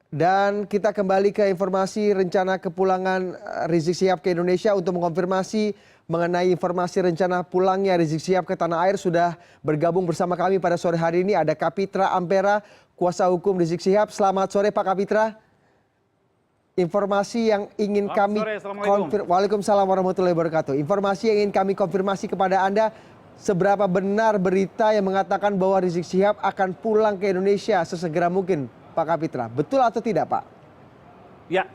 Dan kita kembali ke informasi rencana kepulangan Rizik Syihab ke Indonesia. Untuk mengonfirmasi mengenai informasi rencana pulangnya Rizik Syihab ke tanah air, sudah bergabung bersama kami pada sore hari ini ada Kapitra Ampera, kuasa hukum Rizik Syihab. Selamat sore Pak Kapitra. Informasi yang ingin kami Waalaikumsalam warahmatullahi wabarakatuh. Informasi yang ingin kami konfirmasi kepada Anda, seberapa benar berita yang mengatakan bahwa Rizik Syihab akan pulang ke Indonesia sesegera mungkin, Pak Kapitra? Betul atau tidak, Pak? Ya.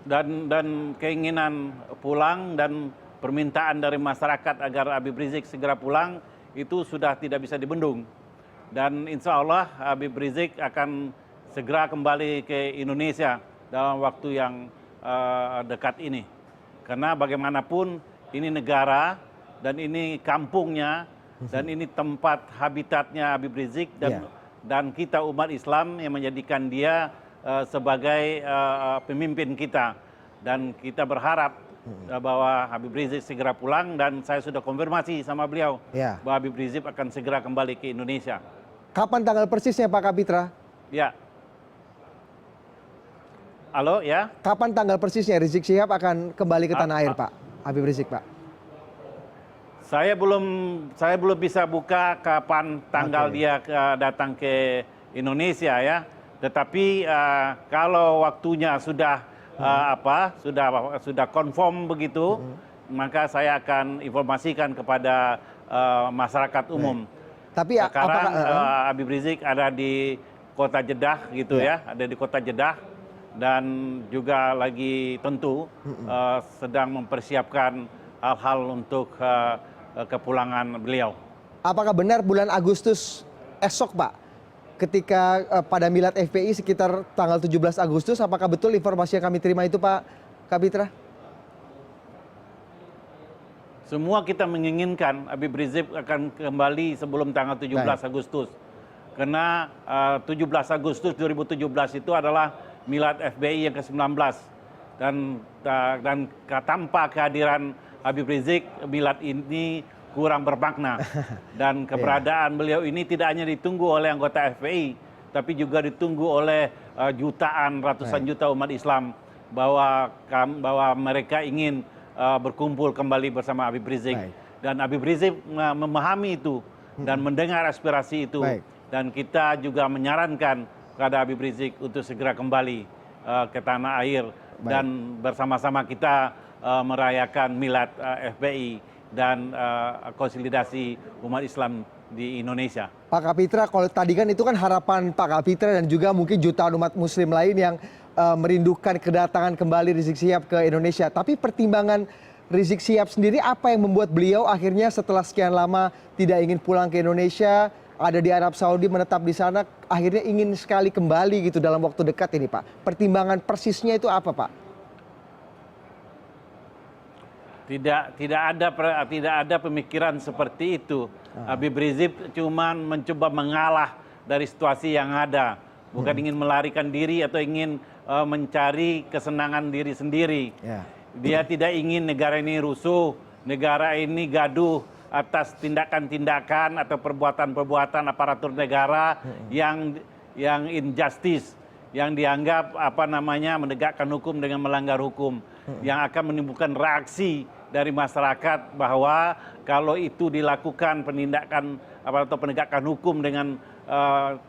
Dan keinginan pulang dan permintaan dari masyarakat agar Habib Rizik segera pulang itu sudah tidak bisa dibendung. Dan insya Allah Habib Rizik akan segera kembali ke Indonesia dalam waktu yang dekat ini. Karena bagaimanapun ini negara dan ini kampungnya dan ini tempat habitatnya Habib Rizik dan kita umat Islam yang menjadikan dia sebagai pemimpin kita. Dan kita berharap bahwa Habib Rizik segera pulang, dan saya sudah konfirmasi sama beliau bahwa Habib Rizik akan segera kembali ke Indonesia. Kapan tanggal persisnya Pak Kapitra? Ya. Halo ya. Kapan tanggal persisnya Rizik Syihab akan kembali ke tanah air, Pak? Habib Rizik, Pak. Saya belum bisa buka kapan tanggal dia datang ke Indonesia ya. Tetapi kalau waktunya sudah sudah confirm begitu, maka saya akan informasikan kepada masyarakat umum. Tapi sekarang Habib Rizik ada di kota Jeddah gitu ya, ada di kota Jeddah dan juga lagi tentu sedang mempersiapkan hal-hal untuk kepulangan beliau. Apakah benar bulan Agustus esok, Pak, ketika pada milad FPI sekitar tanggal 17 Agustus, apakah betul informasi yang kami terima itu, Pak Kapitra? Semua kita menginginkan Habib Rizik akan kembali sebelum tanggal 17 Agustus. Karena 17 Agustus 2017 itu adalah milad FPI yang ke-19. Dan tanpa kehadiran Habib Rizik, milad ini kurang bermakna. Dan keberadaan beliau ini tidak hanya ditunggu oleh anggota FPI, tapi juga ditunggu oleh jutaan, ratusan juta umat Islam, bahwa mereka ingin berkumpul kembali bersama Habib Rizik. Dan Habib Rizik memahami itu dan mendengar aspirasi itu. Dan kita juga menyarankan kepada Habib Rizik untuk segera kembali ke tanah air dan bersama-sama kita merayakan milad FPI dan konsolidasi umat Islam di Indonesia. Pak Kapitra, kalau tadi kan itu kan harapan Pak Kapitra dan juga mungkin jutaan umat muslim lain yang merindukan kedatangan kembali Rizik Syihab ke Indonesia. Tapi pertimbangan Rizik Syihab sendiri apa yang membuat beliau akhirnya setelah sekian lama tidak ingin pulang ke Indonesia, ada di Arab Saudi, menetap di sana, akhirnya ingin sekali kembali gitu dalam waktu dekat ini, Pak? Pertimbangan persisnya itu apa, Pak? Tidak ada pemikiran seperti itu. Habib Rizik cuma mencoba mengalah dari situasi yang ada, bukan ingin melarikan diri atau ingin mencari kesenangan diri sendiri. Dia tidak ingin negara ini rusuh, negara ini gaduh atas tindakan-tindakan atau perbuatan-perbuatan aparatur negara yang injustice, yang dianggap menegakkan hukum dengan melanggar hukum, yang akan menimbulkan reaksi dari masyarakat bahwa kalau itu dilakukan penindakan atau penegakan hukum dengan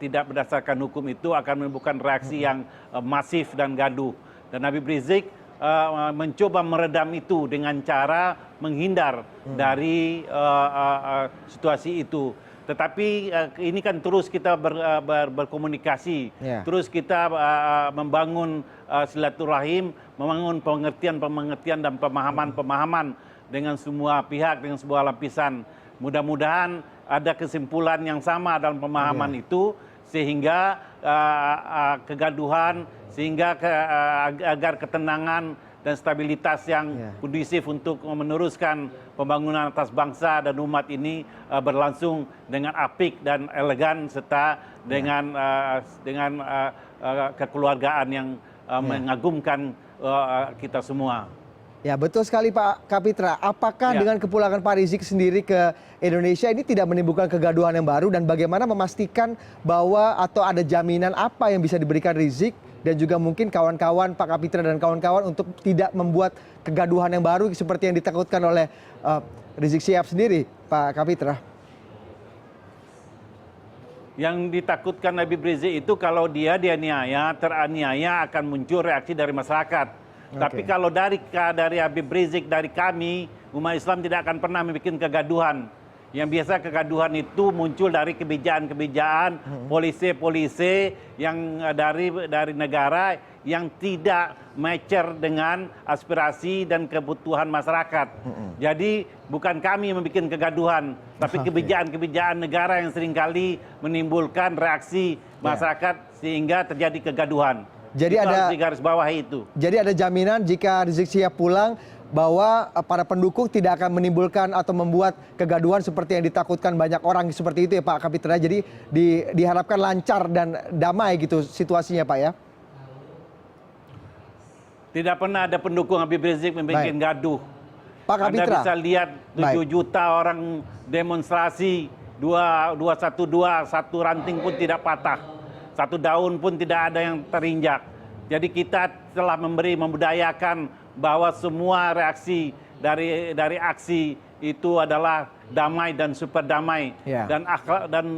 tidak berdasarkan hukum, itu akan menimbulkan reaksi yang masif dan gaduh. Dan Habib Rizik mencoba meredam itu dengan cara menghindar dari situasi itu. Tetapi ini kan terus kita berkomunikasi, terus kita membangun silaturahim, membangun pengertian dan pemahaman dengan semua pihak, dengan sebuah lapisan. Mudah-mudahan ada kesimpulan yang sama dalam pemahaman itu, sehingga kegaduhan, sehingga agar ketenangan dan stabilitas yang kondusif untuk meneruskan pembangunan atas bangsa dan umat ini berlangsung dengan apik dan elegan, serta dengan kekeluargaan yang mengagumkan kita semua. Ya betul sekali Pak Kapitra. Apakah Ya. dengan kepulangan Pak Rizik sendiri ke Indonesia ini tidak menimbulkan kegaduhan yang baru dan bagaimana memastikan bahwa atau ada jaminan apa yang bisa diberikan Rizik dan juga mungkin kawan-kawan Pak Kapitra dan kawan-kawan untuk tidak membuat kegaduhan yang baru seperti yang ditakutkan oleh Rizik Syihab sendiri Pak Kapitra? Yang ditakutkan Habib Rizik itu kalau dia dianiaya, teraniaya akan muncul reaksi dari masyarakat. Tapi kalau dari Habib Rizik, dari kami, umat Islam tidak akan pernah membuat kegaduhan. Yang biasa kegaduhan itu muncul dari kebijakan-kebijakan polisi-polisi yang dari negara yang tidak matcher dengan aspirasi dan kebutuhan masyarakat. Jadi bukan kami yang membuat kegaduhan, tapi kebijakan-kebijakan negara yang seringkali menimbulkan reaksi masyarakat sehingga terjadi kegaduhan. Jadi itu ada harus digarisbawahi itu. Jadi ada jaminan jika Rizik Syihab pulang bahwa para pendukung tidak akan menimbulkan atau membuat kegaduhan seperti yang ditakutkan banyak orang seperti itu ya Pak Kapitra. Jadi diharapkan lancar dan damai gitu situasinya Pak ya. Tidak pernah ada pendukung Habib Rizik membuat gaduh. Pak Kapitra. Anda bisa lihat 7 juta orang demonstrasi 212, satu ranting pun tidak patah. Satu daun pun tidak ada yang terinjak. Jadi kita telah membudayakan bahwa semua reaksi dari aksi itu adalah damai dan super damai dan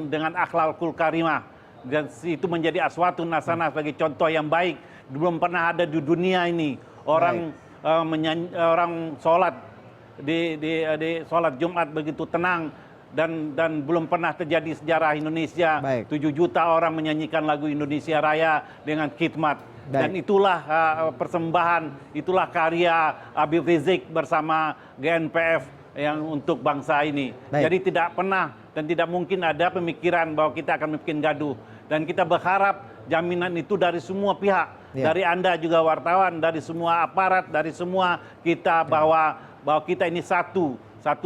dengan akhlakul karimah. Dan itu menjadi aswatun hasanah sebagai contoh yang baik. Belum pernah ada di dunia ini orang orang sholat di sholat Jumat begitu tenang. Dan belum pernah terjadi sejarah Indonesia. 7 juta orang menyanyikan lagu Indonesia Raya dengan khidmat. Dan itulah persembahan, itulah karya Habib Rizik bersama GNPF yang untuk bangsa ini. Jadi tidak pernah dan tidak mungkin ada pemikiran bahwa kita akan bikin gaduh. Dan kita berharap jaminan itu dari semua pihak. Dari Anda juga wartawan, dari semua aparat, dari semua kita bahwa kita ini satu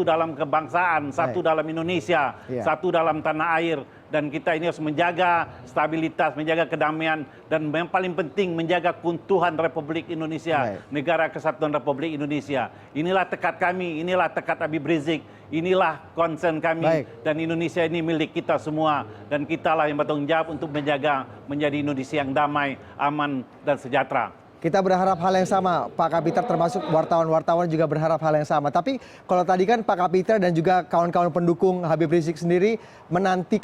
dalam kebangsaan, satu dalam Indonesia, satu dalam tanah air. Dan kita ini harus menjaga stabilitas, menjaga kedamaian, dan yang paling penting menjaga keutuhan Republik Indonesia, Negara Kesatuan Republik Indonesia. Inilah tekad kami, inilah tekad Habib Rizik, inilah concern kami. Dan Indonesia ini milik kita semua. Dan kitalah yang bertanggung jawab untuk menjadi Indonesia yang damai, aman, dan sejahtera. Kita berharap hal yang sama, Pak Kapitra, termasuk wartawan-wartawan juga berharap hal yang sama. Tapi kalau tadi kan Pak Kapitra dan juga kawan-kawan pendukung Habib Rizik sendiri menanti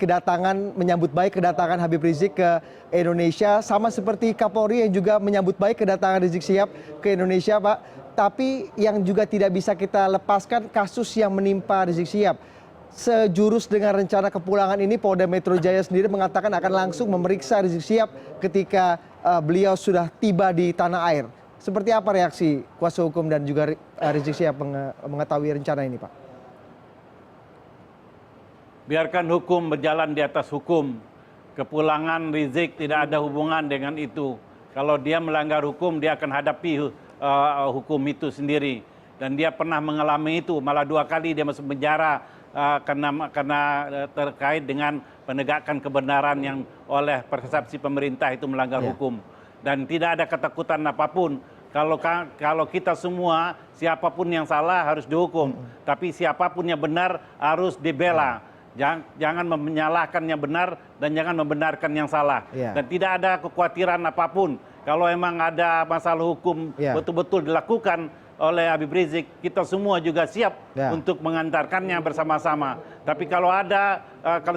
menyambut baik kedatangan Habib Rizik ke Indonesia, sama seperti Kapolri yang juga menyambut baik kedatangan Rizik Syihab ke Indonesia, Pak. Tapi yang juga tidak bisa kita lepaskan kasus yang menimpa Rizik Syihab. Sejurus dengan rencana kepulangan ini, Polda Metro Jaya sendiri mengatakan akan langsung memeriksa Rizik Syihab ketika beliau sudah tiba di tanah air. Seperti apa reaksi kuasa hukum dan juga Rizik Syihab mengetahui rencana ini, Pak? Biarkan hukum berjalan di atas hukum. Kepulangan Rizik tidak ada hubungan dengan itu. Kalau dia melanggar hukum, dia akan hadapi hukum itu sendiri. Dan dia pernah mengalami itu, malah 2 kali dia masuk penjara karena terkait dengan penegakan kebenaran yang oleh persepsi pemerintah itu melanggar hukum. Dan tidak ada ketakutan apapun. Kalau kita semua, siapapun yang salah harus dihukum. Tapi siapapun yang benar harus dibela. Jangan menyalahkan yang benar dan jangan membenarkan yang salah. Dan tidak ada kekhawatiran apapun. Kalau emang ada masalah hukum betul-betul dilakukan oleh Habib Rizik, kita semua juga siap untuk mengantarkannya bersama-sama. Tapi kalau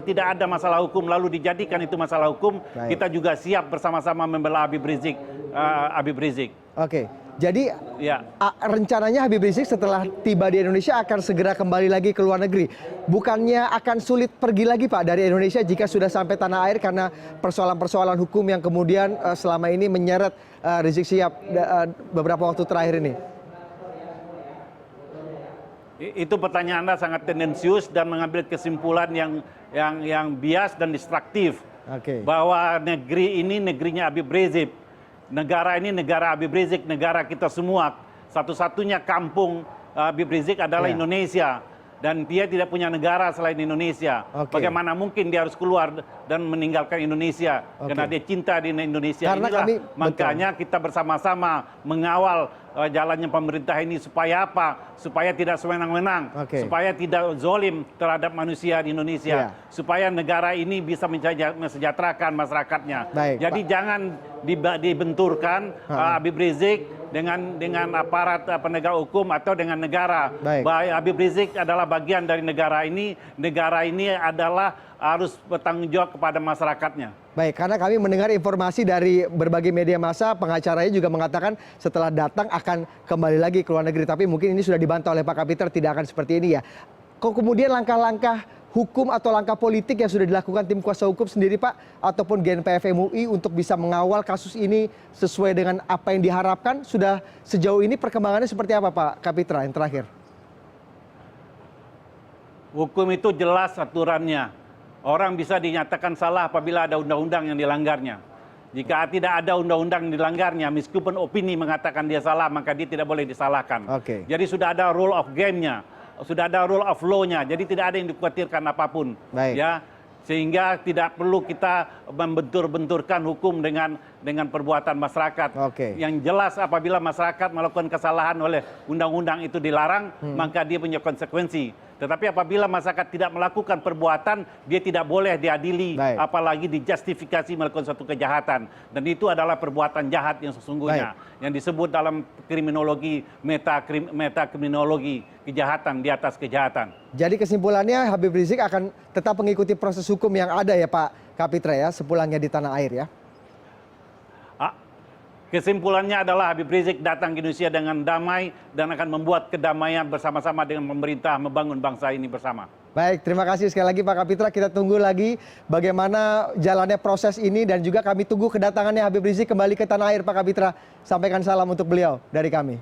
tidak ada masalah hukum lalu dijadikan itu masalah hukum, kita juga siap bersama-sama membela Habib Rizik. Oke, jadi rencananya Habib Rizik setelah tiba di Indonesia akan segera kembali lagi ke luar negeri. Bukannya akan sulit pergi lagi, Pak, dari Indonesia jika sudah sampai tanah air karena persoalan-persoalan hukum yang kemudian selama ini menyeret Rizik Syihab beberapa waktu terakhir ini? Itu pertanyaan Anda sangat tendensius dan mengambil kesimpulan yang bias dan distraktif. Bahwa negeri ini negerinya Habib Rizik. Negara ini negara Habib Rizik, negara kita semua. Satu-satunya kampung Habib Rizik adalah Indonesia. dan dia tidak punya negara selain Indonesia. Oke. Bagaimana mungkin dia harus keluar dan meninggalkan Indonesia karena dia cinta di Indonesia. Karena Inilah kami, makanya kita bersama-sama mengawal jalannya pemerintah ini supaya apa? Supaya tidak sewenang-wenang, Oke. supaya tidak zolim terhadap manusia di Indonesia, supaya negara ini bisa mensejahterakan masyarakatnya. Baik, Jadi Pak. jangan dibenturkan Habib Rizik dengan aparat penegak hukum atau dengan negara. Baik. Habib Rizik adalah bagian dari negara ini. Negara ini adalah harus bertanggung jawab kepada masyarakatnya. Baik, karena kami mendengar informasi dari berbagai media massa, pengacaranya juga mengatakan setelah datang akan kembali lagi ke luar negeri. Tapi mungkin ini sudah dibantah oleh Pak Kapiter, tidak akan seperti ini ya. Kok kemudian langkah-langkah hukum atau langkah politik yang sudah dilakukan tim kuasa hukum sendiri Pak, ataupun GNPF MUI untuk bisa mengawal kasus ini sesuai dengan apa yang diharapkan, sudah sejauh ini perkembangannya seperti apa Pak Kapitra yang terakhir? Hukum itu jelas aturannya. Orang bisa dinyatakan salah apabila ada undang-undang yang dilanggarnya. Jika tidak ada undang-undang yang dilanggarnya, meskipun opini mengatakan dia salah, maka dia tidak boleh disalahkan. Oke. Jadi sudah ada rule of game-nya, sudah ada rule of law-nya, jadi tidak ada yang dikhawatirkan apapun. Baik. Ya, sehingga tidak perlu kita membentur-benturkan hukum dengan perbuatan masyarakat. Oke. Yang jelas apabila masyarakat melakukan kesalahan oleh undang-undang itu dilarang, maka dia punya konsekuensi. Tetapi apabila masyarakat tidak melakukan perbuatan, dia tidak boleh diadili, Baik. apalagi dijustifikasi melakukan suatu kejahatan. Dan itu adalah perbuatan jahat yang sesungguhnya, yang disebut dalam kriminologi, metakriminologi, kejahatan di atas kejahatan. Jadi kesimpulannya Habib Rizik akan tetap mengikuti proses hukum yang ada ya Pak Kapitra ya, sepulangnya di tanah air ya. Kesimpulannya adalah Habib Rizik datang ke Indonesia dengan damai dan akan membuat kedamaian bersama-sama dengan pemerintah, membangun bangsa ini bersama. Baik, terima kasih sekali lagi Pak Kapitra. Kita tunggu lagi bagaimana jalannya proses ini dan juga kami tunggu kedatangannya Habib Rizik kembali ke tanah air Pak Kapitra. Sampaikan salam untuk beliau dari kami.